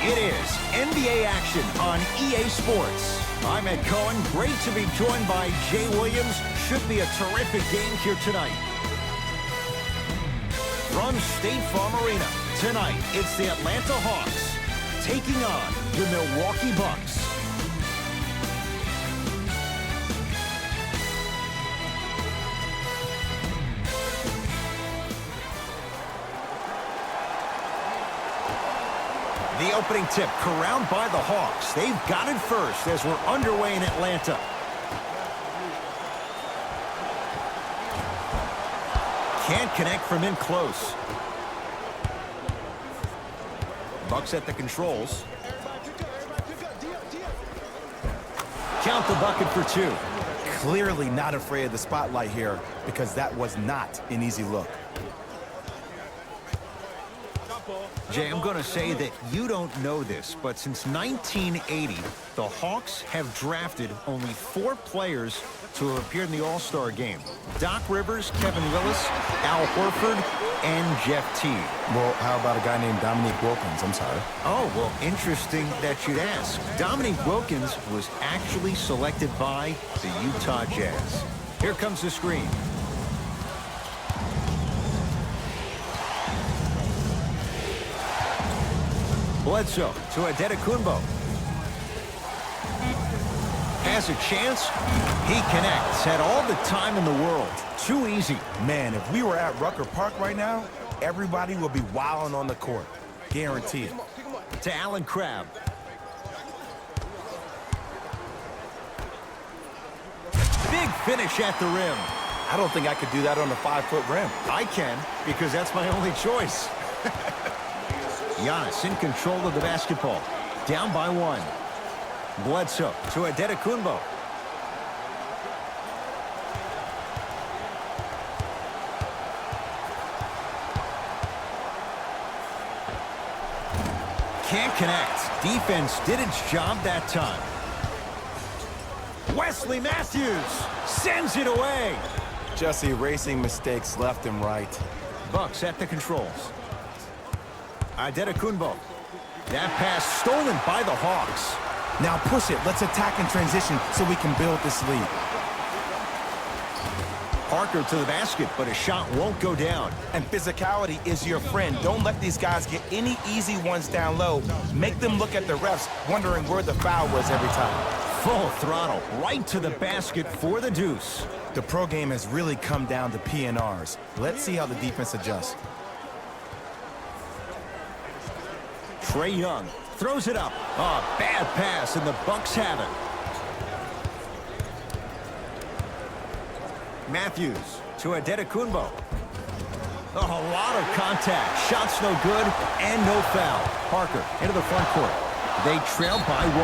It is NBA action on EA Sports. I'm Ed Cohen. Great to be joined by Jay Williams. Should be a terrific game here tonight. From State Farm Arena, tonight it's the Atlanta Hawks taking on the Milwaukee Bucks. The opening tip corralled by the Hawks. They've got it first as we're underway in Atlanta. Can't connect from in close. Bucks at the controls. Count the bucket for two. Clearly not afraid of the spotlight here because that was not an easy look. Jay, I'm going to say that you don't know this, but since 1980, the Hawks have drafted only 4 players to have appeared in the All-Star game. Doc Rivers, Kevin Willis, Al Horford, and Jeff Teague. Well, how about a guy named Dominique Wilkins? I'm sorry. Oh, well, interesting that you'd ask. Dominique Wilkins was actually selected by the Utah Jazz. Here comes the screen. Bledsoe to Adetokunbo. Has a chance. He connects. Had all the time in the world. Too easy. Man, if we were at Rucker Park right now, everybody would be wilding on the court. Guaranteed. To Allen Crabbe. Big finish at the rim. I don't think I could do that on a 5-foot rim. I can, because that's my only choice. Giannis in control of the basketball. Down by 1. Bledsoe to Adetokunbo. Can't connect. Defense did its job that time. Wesley Matthews sends it away. Just erasing mistakes left and right. Bucks at the controls. Adetokunbo. That pass stolen by the Hawks. Now push it. Let's attack in transition so we can build this lead. Parker to the basket, but a shot won't go down. And physicality is your friend. Don't let these guys get any easy ones down low. Make them look at the refs, wondering where the foul was every time. Full throttle, right to the basket for the deuce. The pro game has really come down to PNRs. Let's see how the defense adjusts. Trae Young throws it up. Oh, bad pass, and the Bucks have it. Matthews to Adetokunbo. Oh, a lot of contact. Shots no good, and no foul. Parker into the front court. They trail by 1.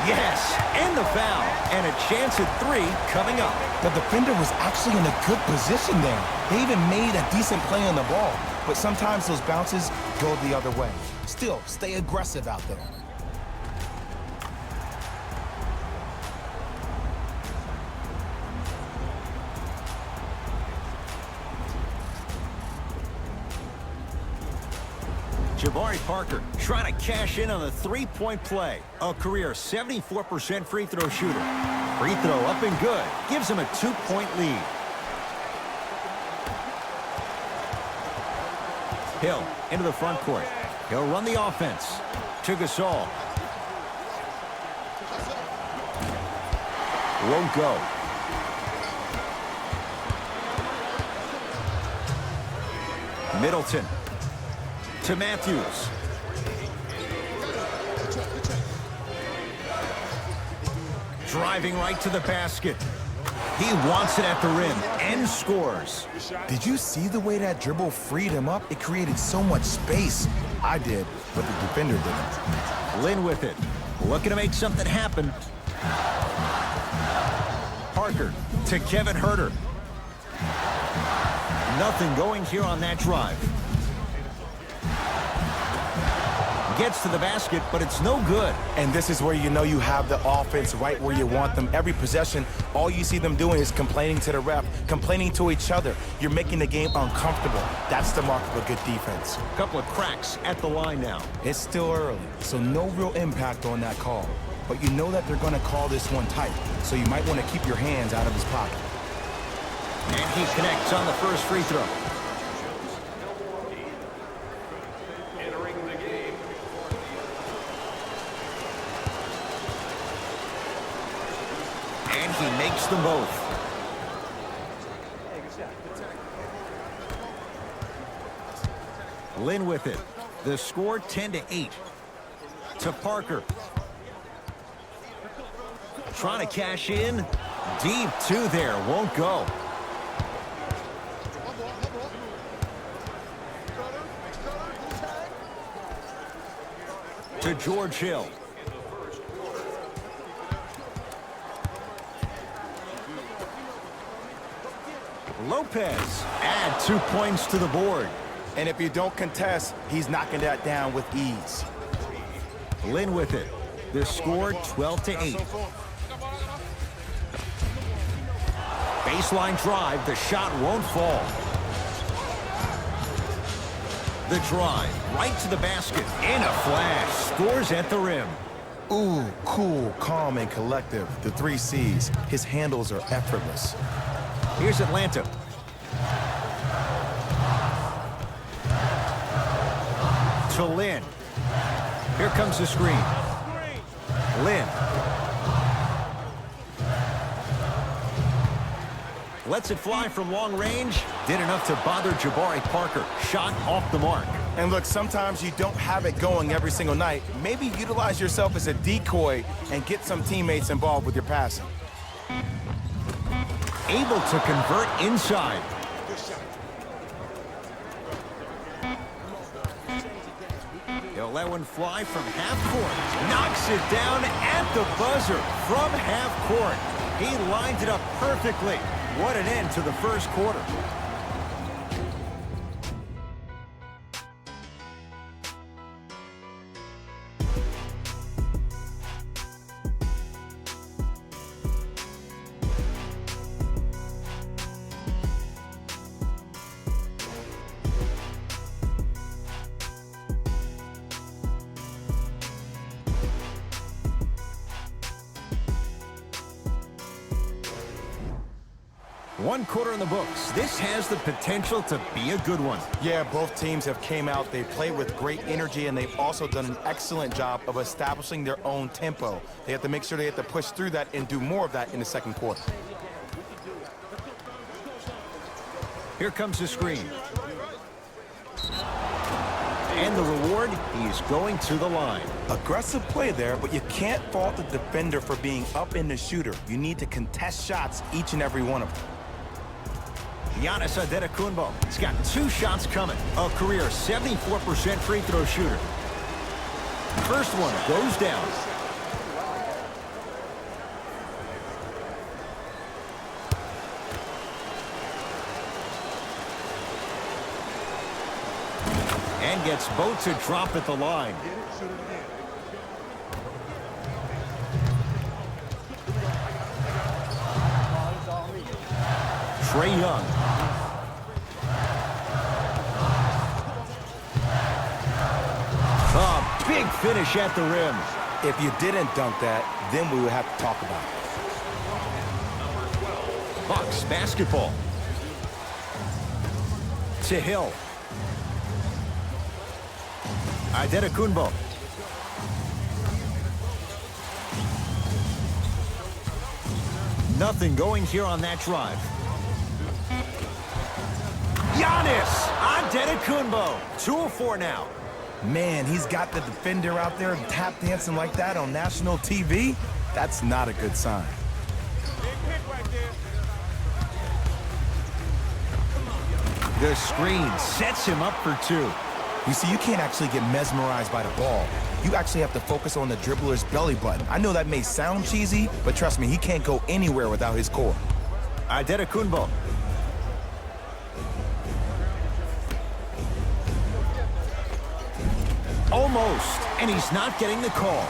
Yes, and the foul. And a chance at 3 coming up. The defender was actually in a good position there. They even made a decent play on the ball. But sometimes those bounces go the other way. Still, stay aggressive out there. Jabari Parker trying to cash in on the 3-point play. A career 74% free throw shooter. Free throw up and good. Gives him a 2-point lead. Hill into the front court. He'll run the offense. To Gasol. Won't go. Middleton. To Matthews. Driving right to the basket. He wants it at the rim and scores. Did you see the way that dribble freed him up? It created so much space. I did, but the defender didn't. Lynn with it. Looking to make something happen. Parker to Kevin Huerter. Nothing going here on that drive. gets to the basket, but it's no good. And this is where you know you have the offense right where you want them. Every possession, all you see them doing is complaining to the ref, complaining to each other. You're making the game uncomfortable. That's the mark of a good defense. A couple of cracks at the line now. It's still early, so no real impact on that call. But you know that they're going to call this one tight, so you might want to keep your hands out of his pocket. And he connects on the first free throw. And he makes them both. Lynn with it. The score 10-8. To Parker. Trying to cash in. Deep two there. Won't go. To George Hill. Lopez. Add 2 points to the board. And if you don't contest, he's knocking that down with ease. Lynn with it. The score 12-8. Baseline drive. The shot won't fall. The drive right to the basket. In a flash. Scores at the rim. Ooh, cool, calm, and collective. The 3 C's. His handles are effortless. Here's Atlanta. To Lynn. Here comes the screen. Lynn. Lets it fly from long range. Did enough to bother Jabari Parker. Shot off the mark. And look, sometimes you don't have it going every single night. Maybe utilize yourself as a decoy and get some teammates involved with your passing. Able to convert inside. He'll let one fly from half court. Knocks it down at the buzzer from half court. He lined it up perfectly. What an end to the first quarter. One quarter in the books. This has the potential to be a good one. Yeah, both teams have came out. They played with great energy, and they've also done an excellent job of establishing their own tempo. They have to make sure they have to push through that and do more of that in the second quarter. Here comes the screen. And the reward, he's going to the line. Aggressive play there, but you can't fault the defender for being up in the shooter. You need to contest shots, each and every one of them. Giannis Antetokounmpo. He's got 2 shots coming. A career 74% free throw shooter. First one goes down. And gets both to drop at the line. Trae Young. A big finish at the rim. If you didn't dunk that, then we would have to talk about it. Bucks basketball. To Hill. Antetokounmpo. Nothing going here on that drive. Giannis Antetokounmpo. 2 of 4 now. Man, he's got the defender out there tap dancing like that on national TV. That's not a good sign. The screen sets him up for 2. You see, you can't actually get mesmerized by the ball. You actually have to focus on the dribbler's belly button. I know that may sound cheesy, but trust me, he can't go anywhere without his core. Antetokounmpo. Almost, and he's not getting the call.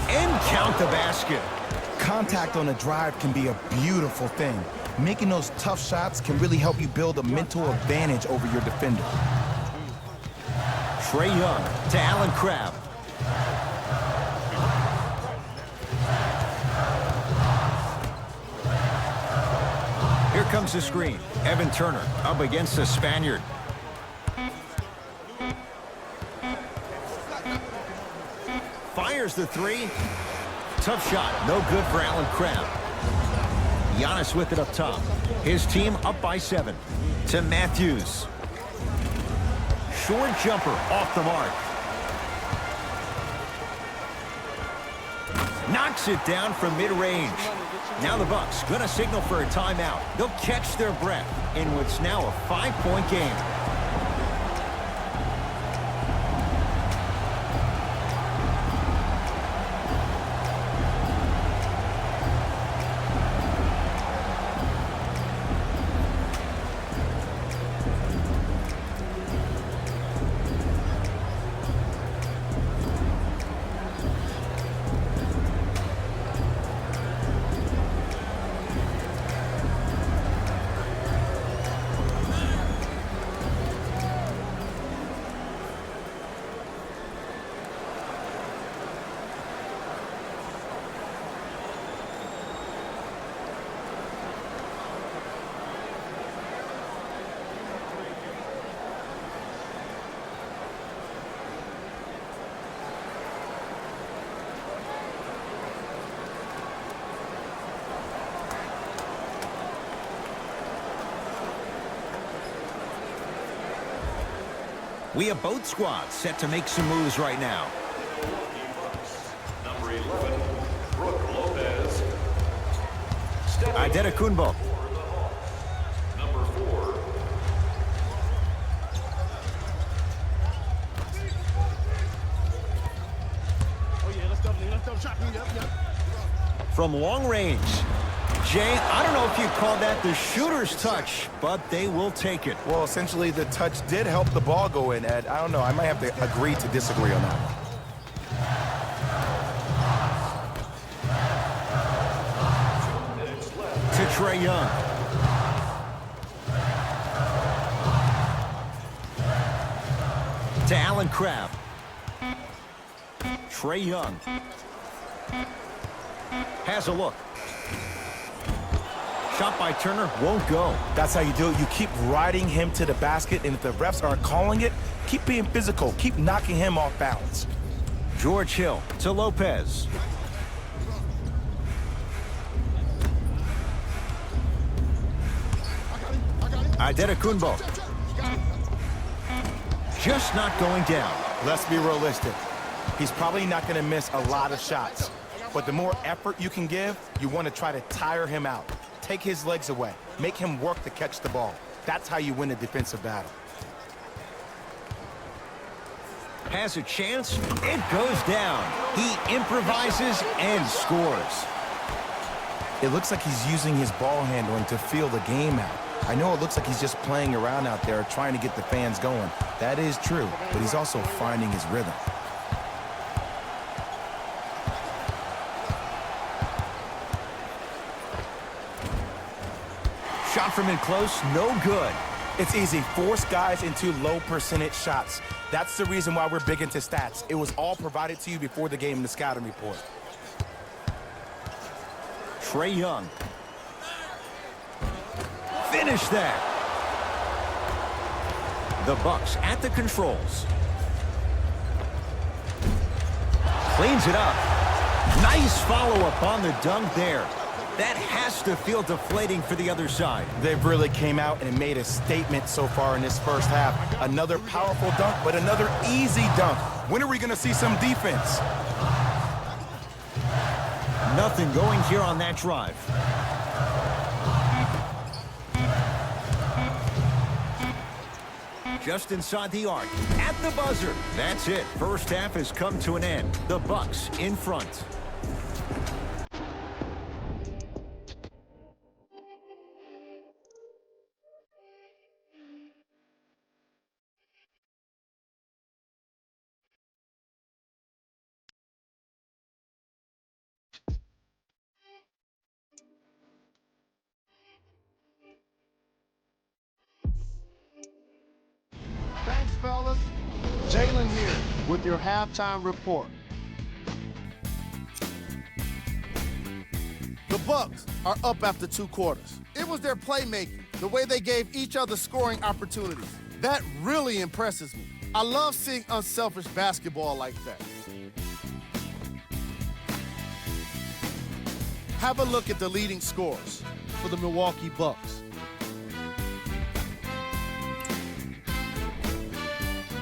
And count the basket. Contact on a drive can be a beautiful thing. Making those tough shots can really help you build a mental advantage over your defender. Trae Young to Allen Crabbe. Here comes the screen. Evan Turner up against the Spaniard. Fires the three. Tough shot. No good for Allen Crabbe. Giannis with it up top. His team up by 7. To Matthews. Short jumper off the mark. Knocks it down from mid-range. Now the Bucks gonna signal for a timeout. They'll catch their breath in what's now a 5-point game. We have both squads set to make some moves right now. Number 11, Brook Lopez. Adetokunbo. Number 4. From long range. Jay, I don't know if you call that the shooter's touch, but they will take it. Well, essentially, the touch did help the ball go in, Ed. I don't know. I might have to agree to disagree on that one. To Trae Young. To Allen Crabbe. Trae Young. Has a look. Shot by Turner won't go. That's how you do it. You keep riding him to the basket, and if the refs aren't calling it, keep being physical. Keep knocking him off balance. George Hill to Lopez. Adetokunbo. Just not going down. Let's be realistic. He's probably not going to miss a lot of shots. But the more effort you can give, you want to try to tire him out. Take his legs away. Make him work to catch the ball. That's how you win a defensive battle. Has a chance. It goes down. He improvises and scores. It looks like he's using his ball handling to feel the game out. I know it looks like he's just playing around out there trying to get the fans going. That is true, but he's also finding his rhythm. Shot from in close, no good. It's easy. Force guys into low percentage shots. That's the reason why we're big into stats. It was all provided to you before the game in the scouting report. Trae Young. Finish that. The Bucks at the controls. Cleans it up. Nice follow-up on the dunk there. That has to feel deflating for the other side. They've really came out and made a statement so far in this first half. Another powerful dunk, but another easy dunk. When are we going to see some defense? Nothing going here on that drive. Just inside the arc, at the buzzer. That's it. First half has come to an end. The Bucks in front. fellas. Jalen here with your halftime report. The Bucks are up after 2 quarters. It was their playmaking, the way they gave each other scoring opportunities. That really impresses me. I love seeing unselfish basketball like that. Have a look at the leading scores for the Milwaukee Bucks.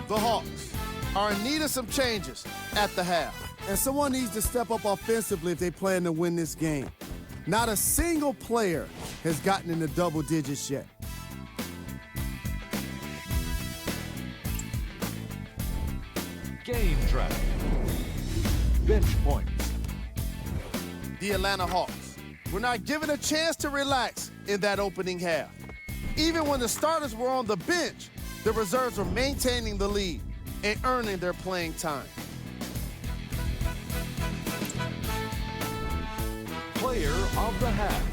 The Hawks are in need of some changes at the half. And someone needs to step up offensively if they plan to win this game. Not a single player has gotten into double digits yet. Game track. Bench points. The Atlanta Hawks were not given a chance to relax in that opening half. Even when the starters were on the bench, the reserves were maintaining the lead and earning their playing time. Player of the half.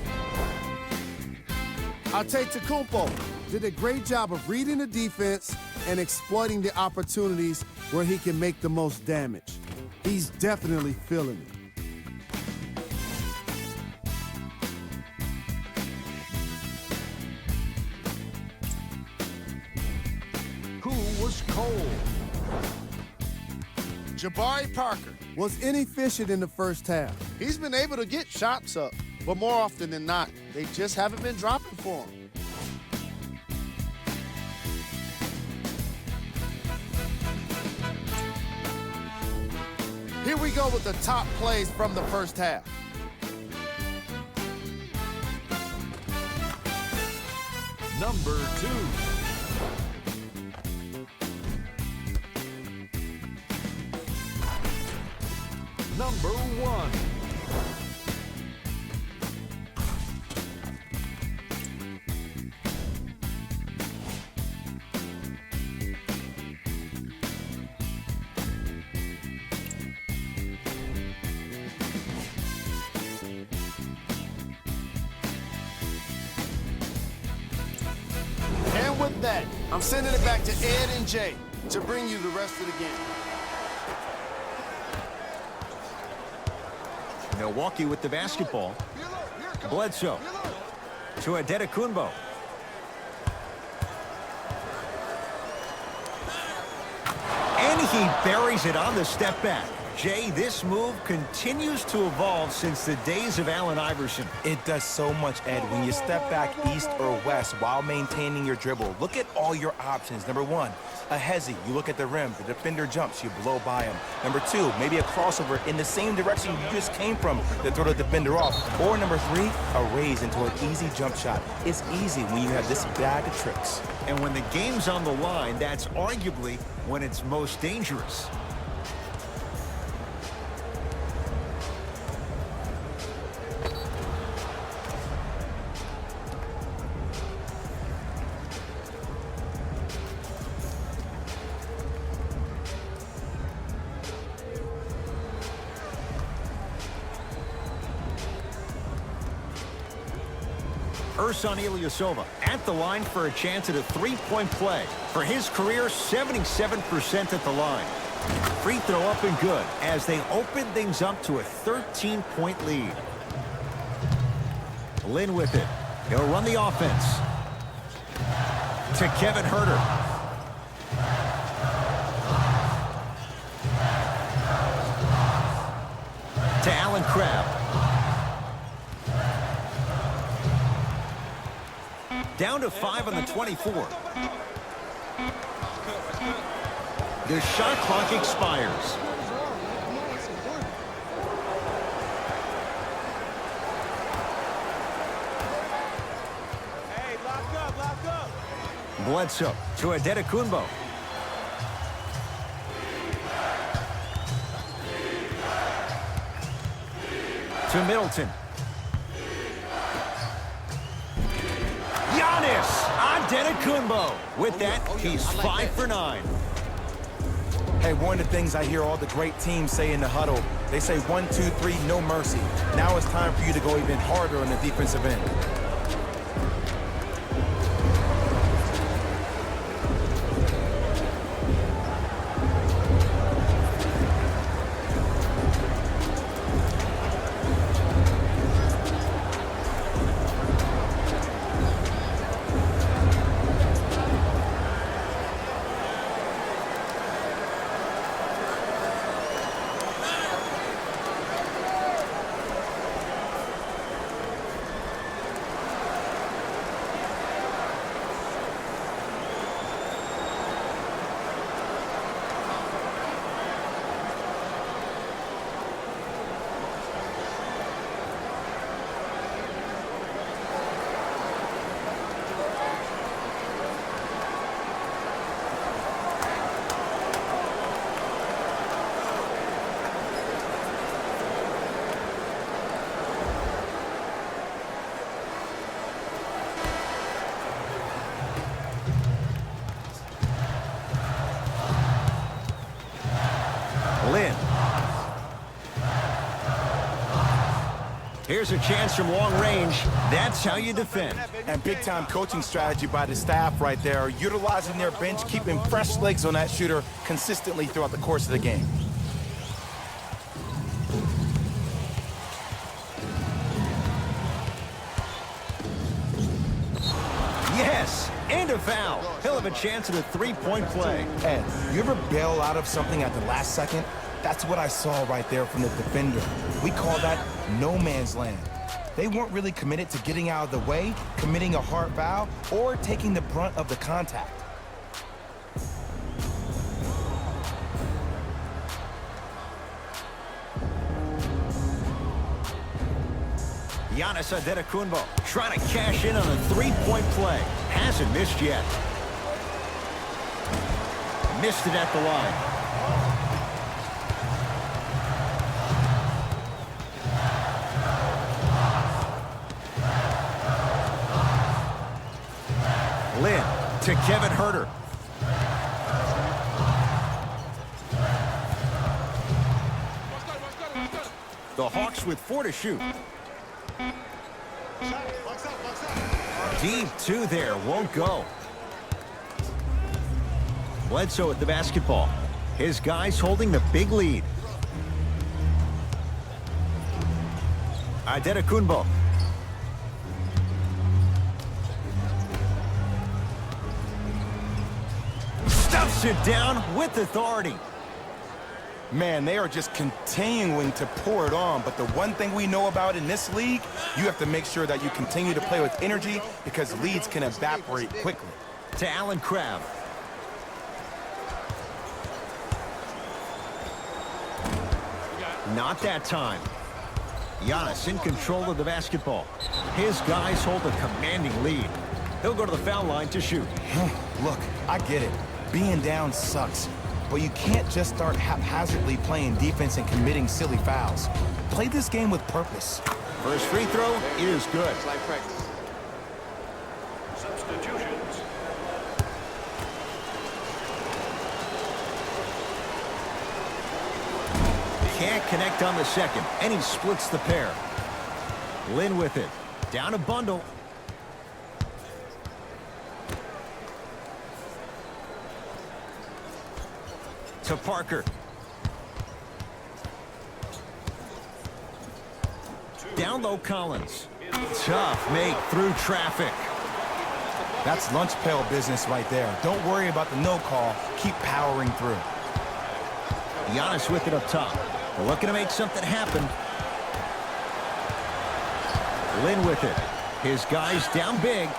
Antetokounmpo Did a great job of reading the defense and exploiting the opportunities where he can make the most damage. He's definitely feeling it. Who was cold? Jabari Parker. Was inefficient in the first half. He's been able to get shots up, but more often than not, they just haven't been dropping for him. Here we go with the top plays from the first half. Number 2. Number 1. And with that, I'm sending it back to Ed and Jay to bring you the rest of the game. Milwaukee with the basketball. Bledsoe to Antetokounmpo. And he buries it on the step back. Jay, this move continues to evolve since the days of Allen Iverson. It does so much, Ed. When you step back east or west while maintaining your dribble, look at all your options. Number 1, a hezzy. You look at the rim. The defender jumps. You blow by him. Number 2, maybe a crossover in the same direction you just came from to throw the defender off. Or number 3, a raise into an easy jump shot. It's easy when you have this bag of tricks. And when the game's on the line, that's arguably when it's most dangerous. Ersan Ilyasova at the line for a chance at a three-point play. For his career, 77% at the line. Free throw up and good as they open things up to a 13-point lead. Lin with it. He'll run the offense. To Kevin Huerter. To Allen Crabbe. Down to 5 on the 24. The shot clock expires. Hey, lock up. Bledsoe to Antetokounmpo. To Middleton. Antetokounmpo. With that, he's 5 for 9. Hey, one of the things I hear all the great teams say in the huddle, they say 1, 2, 3, no mercy. Now it's time for you to go even harder on the defensive end. Here's a chance from long range. That's how you defend. And big-time coaching strategy by the staff right there, utilizing their bench, keeping fresh legs on that shooter consistently throughout the course of the game. Yes, and a foul. He'll have a chance at a three-point play. Ed, you ever bail out of something at the last second? That's what I saw right there from the defender. We call that no man's land. They weren't really committed to getting out of the way, committing a hard foul, or taking the brunt of the contact. Giannis Antetokounmpo trying to cash in on a three-point play. Hasn't missed yet. Missed it at the line. Lynn to Kevin Huerter. The Hawks with 4 to shoot. Deep two there, won't go. Bledsoe with the basketball. His guys holding the big lead. Antetokounmpo. Stuffs it down with authority. Man, they are just continuing to pour it on. But the one thing we know about in this league, you have to make sure that you continue to play with energy because leads can evaporate quickly. To Allen Crabbe. Not that time. Giannis in control of the basketball. His guys hold a commanding lead. He'll go to the foul line to shoot. Look, I get it. Being down sucks. But you can't just start haphazardly playing defense and committing silly fouls. Play this game with purpose. First free throw is good. It's like practice. Substitutions. Can't connect on the second, and he splits the pair. Lynn with it. Down a bundle. To Parker. Down low, Collins. Tough make through traffic. That's lunch pail business right there. Don't worry about the no call. Keep powering through. Giannis with it up top. Looking to make something happen. Lynn with it. His guys down big.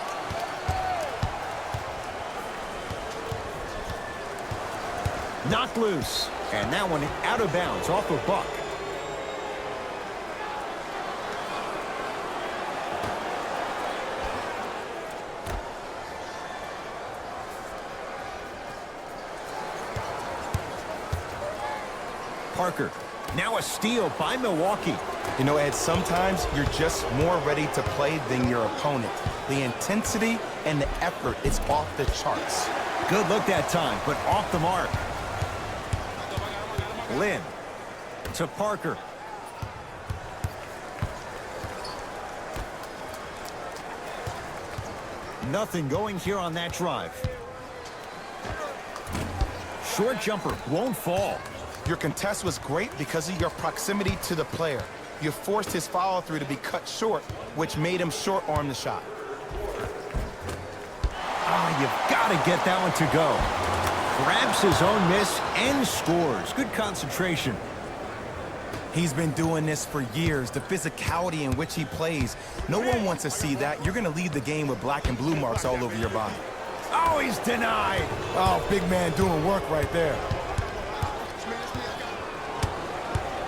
Knocked loose. And that one out of bounds off a buck. Parker. Now a steal by Milwaukee. You know, Ed, sometimes you're just more ready to play than your opponent. The intensity and the effort is off the charts. Good look that time, but off the mark. Lynn to Parker. Nothing going here on that drive. Short jumper won't fall. Your contest was great because of your proximity to the player. You forced his follow-through to be cut short, which made him short-arm the shot. You've got to get that one to go. Grabs his own miss and scores. Good concentration. He's been doing this for years. The physicality in which he plays. No one wants to see that. You're going to leave the game with black and blue marks all over your body. Oh, he's denied. Oh, big man doing work right there.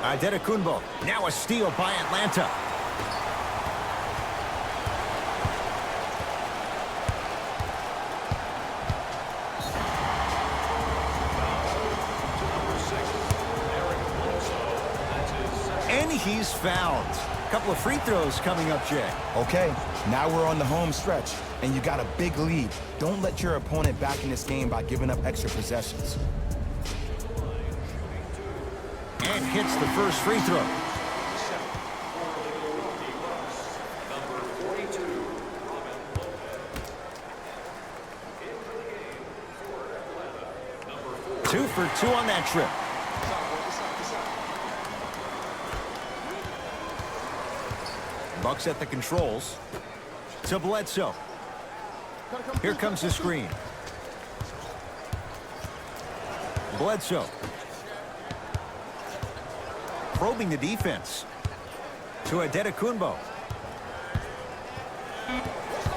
Antetokounmpo. Now a steal by Atlanta. And he's fouled. A couple of free throws coming up, Jay. Okay, now we're on the home stretch, and you got a big lead. Don't let your opponent back in this game by giving up extra possessions. And hits the first free throw. for 2 on that trip. Bucks at the controls. To Bledsoe. Here comes the screen. Bledsoe. Probing the defense. To Adetokunbo.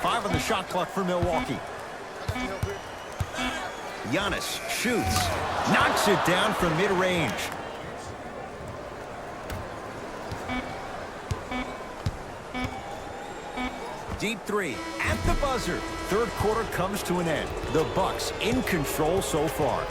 5 on the shot clock for Milwaukee. Giannis shoots. Knocks it down from mid-range. Deep 3 at the buzzer. Third quarter comes to an end. The Bucks in control so far.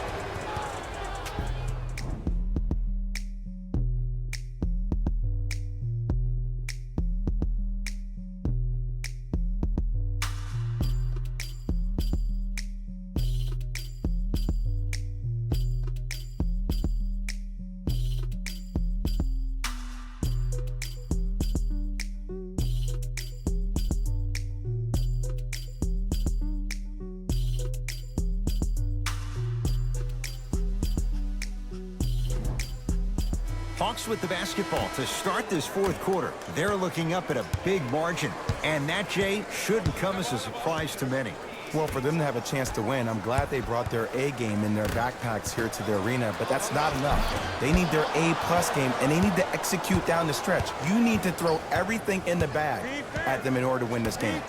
Hawks with the basketball to start this fourth quarter. They're looking up at a big margin. And that, Jay, shouldn't come as a surprise to many. Well, for them to have a chance to win, I'm glad they brought their A game in their backpacks here to the arena, but that's not enough. They need their A+ game, and they need to execute down the stretch. You need to throw everything in the bag at them in order to win this game.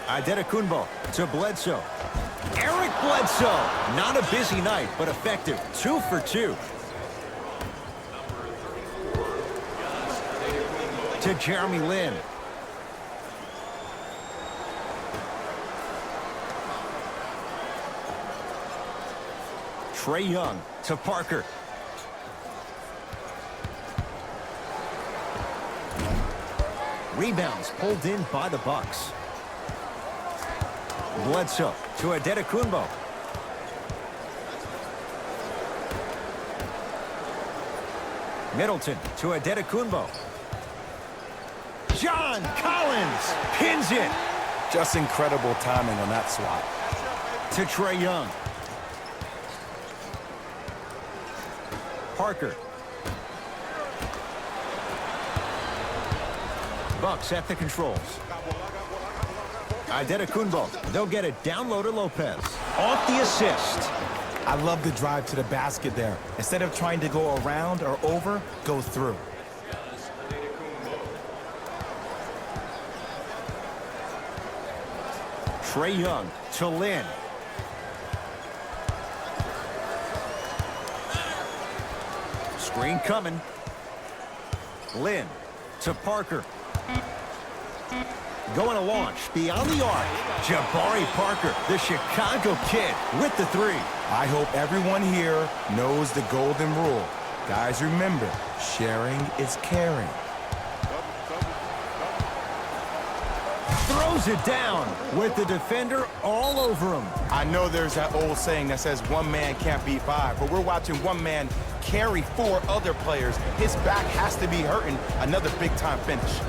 Adetokunbo to Bledsoe. Eric Bledsoe. Not a busy night, but effective. 2 for 2. To Jeremy Lin. Trae Young to Parker. Rebounds pulled in by the Bucks. Bledsoe to Adetokunbo. Middleton to Adetokunbo. John Collins pins it. Just incredible timing on that swat. To Trae Young. Parker. Bucks at the controls. Adetokunbo. They'll get it down low to Lopez. Off the assist. I love the drive to the basket there. Instead of trying to go around or over, go through. Trae Young to Lin. Screen coming. Lin to Parker. Going to launch beyond the arc. Jabari Parker, the Chicago kid, with the 3. I hope everyone here knows the golden rule. Guys, remember, sharing is caring. Throws it down with the defender all over him. I know there's that old saying that says one man can't beat 5, but we're watching one man carry 4 other players. His back has to be hurting. Another big-time finish.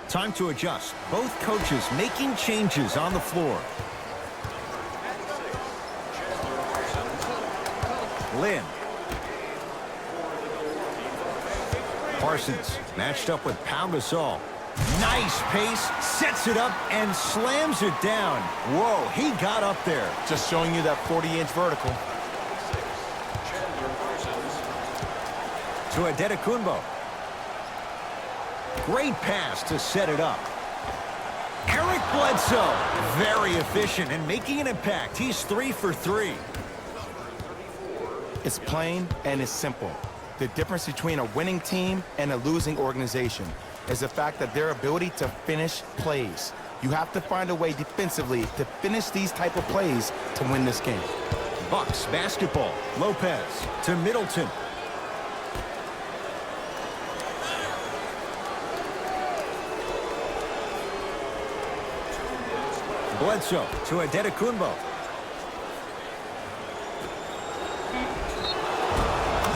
Time to adjust. Both coaches making changes on the floor. Lin. Parsons matched up with Pau Gasol. Nice pace, sets it up and slams it down. Whoa, he got up there. Just showing you that 40-inch vertical. to Adetokunbo. Great pass to set it up. Eric Bledsoe, very efficient and making an impact. He's 3 for 3. It's plain and it's simple. The difference between a winning team and a losing organization is the fact that their ability to finish plays. You have to find a way defensively to finish these type of plays to win this game. Bucks basketball. Lopez to Middleton. Bledsoe to Adetokunbo.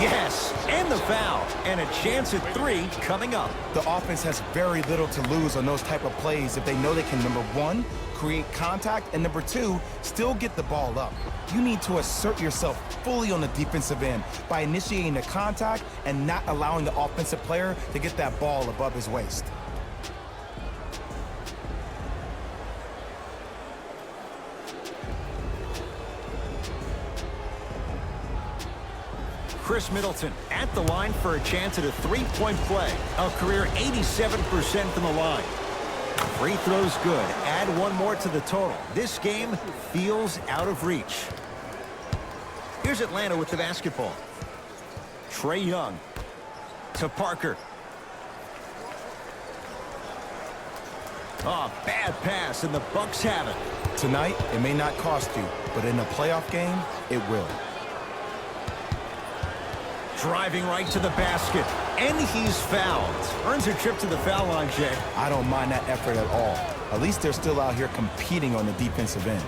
Yes, and the foul, and a chance at 3 coming up. The offense has very little to lose on those type of plays if they know they can, number 1, create contact, and number 2, still get the ball up. You need to assert yourself fully on the defensive end by initiating the contact and not allowing the offensive player to get that ball above his waist. Chris Middleton at the line for a chance at a 3-point play. A career 87% from the line. Free throws good. Add 1 more to the total. This game feels out of reach. Here's Atlanta with the basketball. Trae Young to Parker. Oh, bad pass, and the Bucks have it. Tonight, it may not cost you, but in a playoff game, it will. Driving right to the basket, and he's fouled. Earns a trip to the foul line, Jay. I don't mind that effort at all. At least they're still out here competing on the defensive end.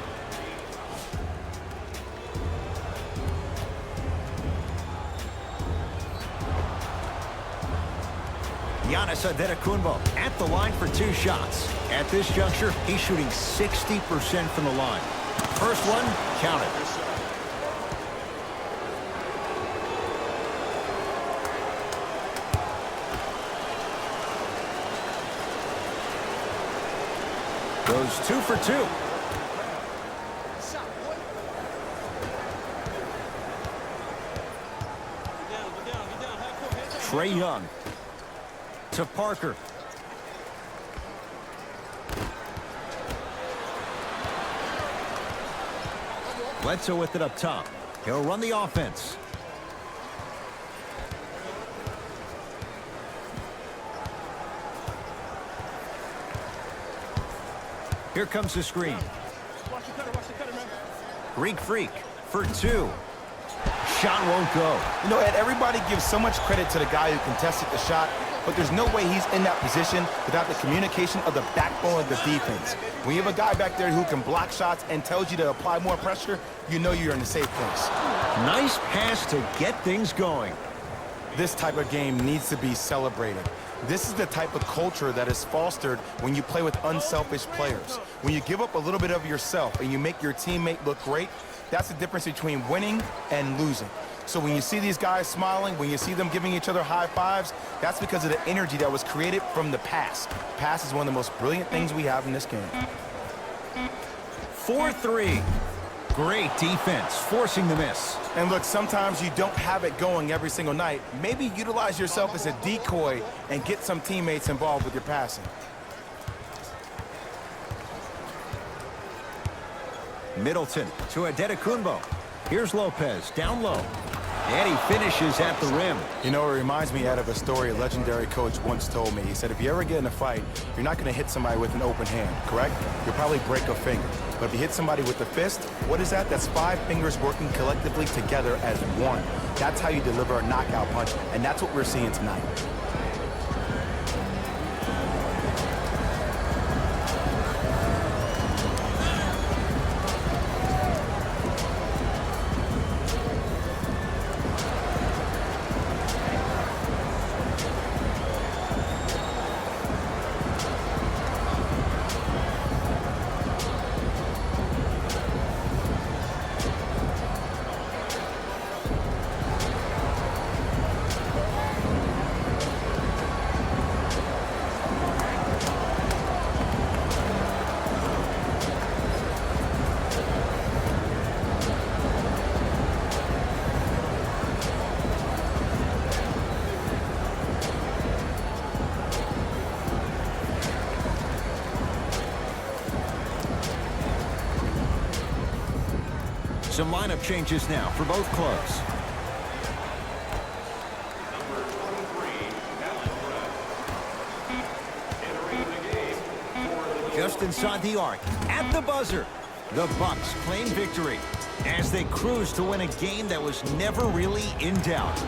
Giannis Adetokunbo at the line for 2 shots. At this juncture, he's shooting 60% from the line. First one, counted. Goes 2 for 2. Trae Young to Parker. Bledsoe with it up top. He'll run the offense. Here comes the screen. Greek Freak for 2. Shot won't go. You know, Ed, everybody gives so much credit to the guy who contested the shot, but there's no way he's in that position without the communication of the backbone of the defense. When you have a guy back there who can block shots and tells you to apply more pressure, you know you're in a safe place. Nice pass to get things going. This type of game needs to be celebrated. This is the type of culture that is fostered when you play with unselfish players. When you give up a little bit of yourself and you make your teammate look great, that's the difference between winning and losing. So when you see these guys smiling, when you see them giving each other high fives, that's because of the energy that was created from the pass. Pass is one of the most brilliant things we have in this game. 4-3. Great defense, forcing the miss. And look, sometimes you don't have it going every single night. Maybe utilize yourself as a decoy and get some teammates involved with your passing. Middleton to Adetokunbo. Here's Lopez, down low. And he finishes at the rim. You know, it reminds me of a story a legendary coach once told me. He said, if you ever get in a fight, you're not going to hit somebody with an open hand, correct? You'll probably break a finger. But if you hit somebody with a fist, what is that? That's 5 fingers working collectively together as one. That's how you deliver a knockout punch, and that's what we're seeing tonight. Some lineup changes now for both clubs. Just inside the arc, at the buzzer, the Bucks claim victory as they cruise to win a game that was never really in doubt.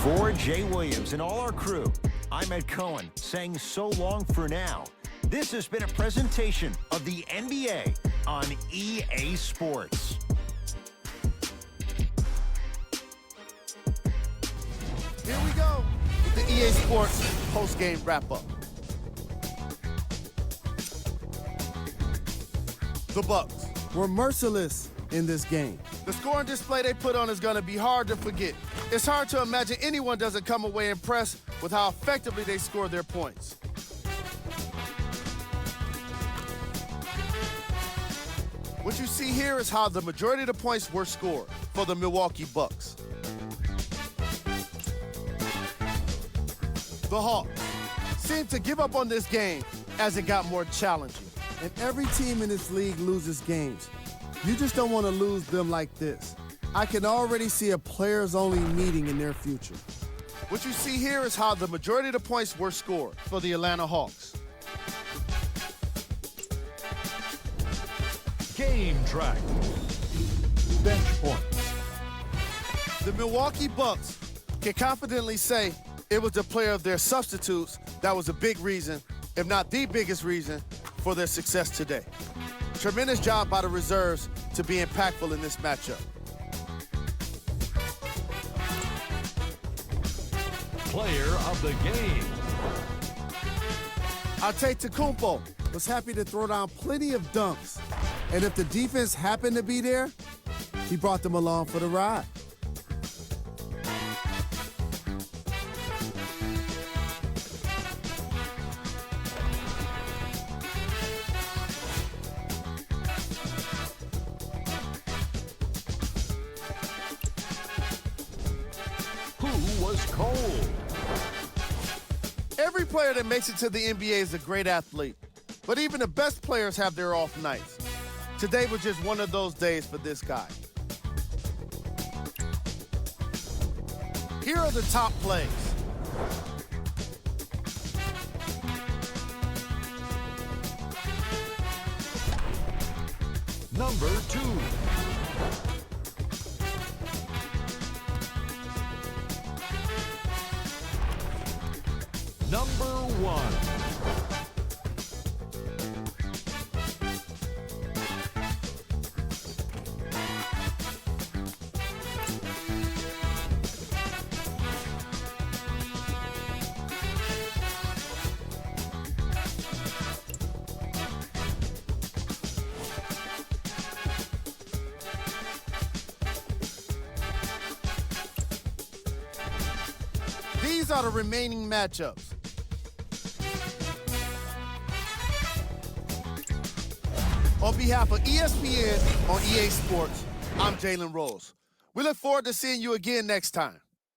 For Jay Williams and all our crew, I'm Ed Cohen saying so long for now. This has been a presentation of the NBA on EA Sports. Here we go with the EA Sports post-game wrap-up. The Bucks were merciless in this game. The scoring display they put on is going to be hard to forget. It's hard to imagine anyone doesn't come away impressed with how effectively they scored their points. What you see here is how the majority of the points were scored for the Milwaukee Bucks. The Hawks seemed to give up on this game as it got more challenging. And every team in this league loses games. You just don't want to lose them like this. I can already see a players-only meeting in their future. What you see here is how the majority of the points were scored for the Atlanta Hawks. Game track. Bench points. The Milwaukee Bucks can confidently say it was the player of their substitutes that was a big reason, if not the biggest reason, for their success today. Tremendous job by the reserves to be impactful in this matchup. Player of the game. Antetokounmpo was happy to throw down plenty of dunks. And if the defense happened to be there, he brought them along for the ride. Who was cold? Every player that makes it to the NBA is a great athlete, but even the best players have their off nights. Today was just one of those days for this guy. Here are the top plays. Number 2. Number 1. These are the remaining matchups. On behalf of ESPN on EA Sports, I'm Jalen Rose. We look forward to seeing you again next time.